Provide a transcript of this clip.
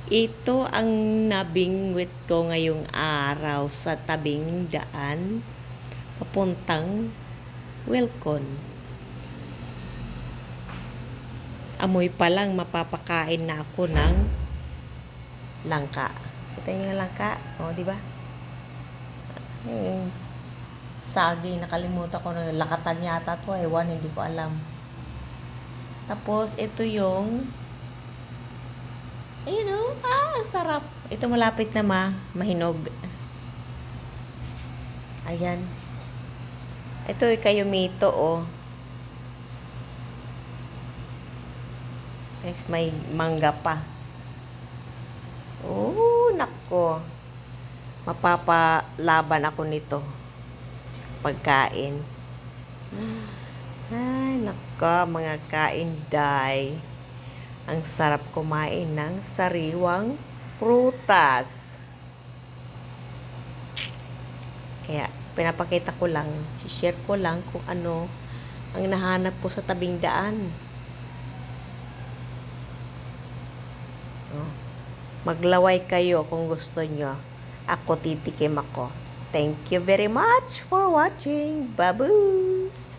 Ito ang nabingwit ko ngayong araw sa tabing daan papuntang Wilcon. Amoy pa lang mapapakain na ako ng langka. Kita niyo yung langka? O, di ba? Yung saging, nakalimutan ko na lakatan yata to. Ewan, hindi ko alam. Tapos, ito yung ayun o, ang sarap. Ito malapit na mahinog. Ayan. Ito ay kayumito o. Next, may mangga pa. Oh, nako. Mapapalaban ako nito. Pagkain. Ay, nako, mga kainday. Ang sarap kumain ng sariwang prutas. Kaya, pinapakita ko lang, share ko lang kung ano ang nahanap ko sa tabing daan. Oh. Maglaway kayo kung gusto nyo. Ako titikim ako. Thank you very much for watching. Baboos!